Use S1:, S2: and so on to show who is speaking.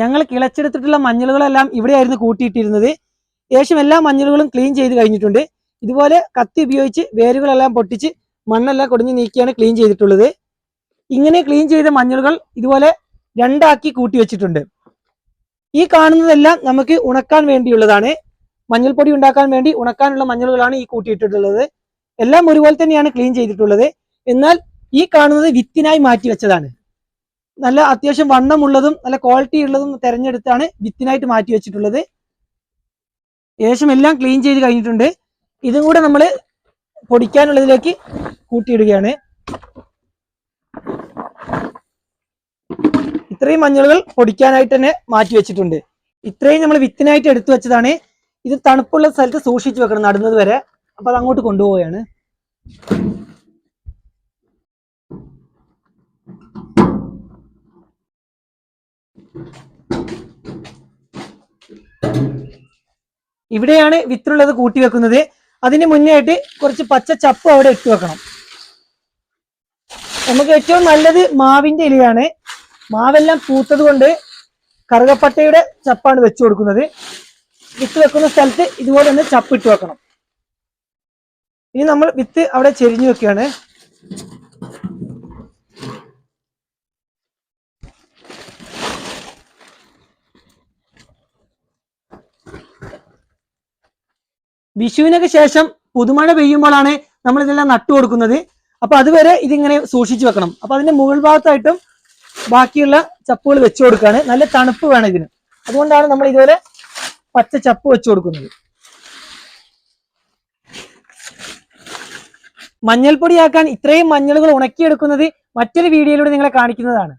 S1: ഞങ്ങൾ കിളച്ചെടുത്തിട്ടുള്ള മഞ്ഞളുകളെല്ലാം ഇവിടെയായിരുന്നു കൂട്ടിയിട്ടിരുന്നത്. ഏകദേശം എല്ലാ മഞ്ഞളുകളും ക്ലീൻ ചെയ്ത് കഴിഞ്ഞിട്ടുണ്ട്. ഇതുപോലെ കത്തി ഉപയോഗിച്ച് വേരുകളെല്ലാം പൊട്ടിച്ച് മണ്ണെല്ലാം കൊടിഞ്ഞു നീക്കിയാണ് ക്ലീൻ ചെയ്തിട്ടുള്ളത്. ഇങ്ങനെ ക്ലീൻ ചെയ്ത മഞ്ഞളുകൾ ഇതുപോലെ രണ്ടാക്കി കൂട്ടി വെച്ചിട്ടുണ്ട്. ഈ കാണുന്നതെല്ലാം നമുക്ക് ഉണക്കാൻ വേണ്ടിയുള്ളതാണ്. മഞ്ഞൾപ്പൊടി ഉണ്ടാക്കാൻ വേണ്ടി ഉണക്കാനുള്ള മഞ്ഞളുകളാണ് ഈ കൂട്ടിയിട്ടിട്ടുള്ളത്. എല്ലാം ഒരുപോലെ തന്നെയാണ് ക്ലീൻ ചെയ്തിട്ടുള്ളത്. എന്നാൽ ഈ കാണുന്നത് വിത്തിനായി മാറ്റി വെച്ചതാണ്. നല്ല അത്യാവശ്യം വണ്ണമുള്ളതും നല്ല ക്വാളിറ്റി ഉള്ളതും തിരഞ്ഞെടുത്താണ് വിത്തിനായിട്ട് മാറ്റി വെച്ചിട്ടുള്ളത്. ഏകദേശം എല്ലാം ക്ലീൻ ചെയ്ത് കഴിഞ്ഞിട്ടുണ്ട്. ഇതും കൂടെ നമ്മൾ പൊടിക്കാനുള്ളതിലേക്ക് കൂട്ടിയിടുകയാണ്. ഇത്രയും മഞ്ഞളുകൾ പൊടിക്കാനായിട്ട് തന്നെ മാറ്റി വെച്ചിട്ടുണ്ട്. ഇത്രയും നമ്മൾ വിത്തിനായിട്ട് എടുത്തു വെച്ചതാണ്. ഇത് തണുപ്പുള്ള സ്ഥലത്ത് സൂക്ഷിച്ചു വെക്കണം നടുന്നത് വരെ. അപ്പൊ അത് അങ്ങോട്ട് കൊണ്ടുപോവുകയാണ്. ഇവിടെയാണ് വിത്തുള്ളത് കൂട്ടി വെക്കുന്നത്. അതിന് മുന്നേ ആയിട്ട് കുറച്ച് പച്ച ചപ്പ് അവിടെ ഇട്ട് വെക്കണം. നമുക്ക് ഏറ്റവും നല്ലത് മാവിന്റെ ഇലയാണ്. മാവെല്ലാം പൂത്തത് കൊണ്ട് കറുകപ്പട്ടയുടെ ചപ്പാണ് വെച്ചു കൊടുക്കുന്നത്. വിത്ത് വെക്കുന്ന സ്ഥലത്ത് ഇതുപോലെ ഒന്ന് ചപ്പിട്ട് വെക്കണം. ഇനി നമ്മൾ വിത്ത് അവിടെ ചെരിഞ്ഞു വെക്കുകയാണ്. വിഷുവിനൊക്കെ ശേഷം പുതുമഴ പെയ്യുമ്പോഴാണ് നമ്മൾ ഇതെല്ലാം നട്ടു കൊടുക്കുന്നത്. അപ്പൊ അതുവരെ ഇതിങ്ങനെ സൂക്ഷിച്ചു വെക്കണം. അപ്പൊ അതിന്റെ മുകൾ ഭാഗത്തായിട്ടും ബാക്കിയുള്ള ചപ്പുകൾ വെച്ചു കൊടുക്കുകയാണ്. നല്ല തണുപ്പ് വേണം ഇതിന്. അതുകൊണ്ടാണ് നമ്മൾ ഇതുപോലെ പച്ച ചപ്പ് വെച്ചു കൊടുക്കുന്നത്. മഞ്ഞൾപ്പൊടിയാക്കാൻ ഇത്രയും മഞ്ഞളുകൾ ഉണക്കിയെടുക്കുന്നത് മറ്റൊരു വീഡിയോയിലൂടെ നിങ്ങളെ കാണിക്കുന്നതാണ്.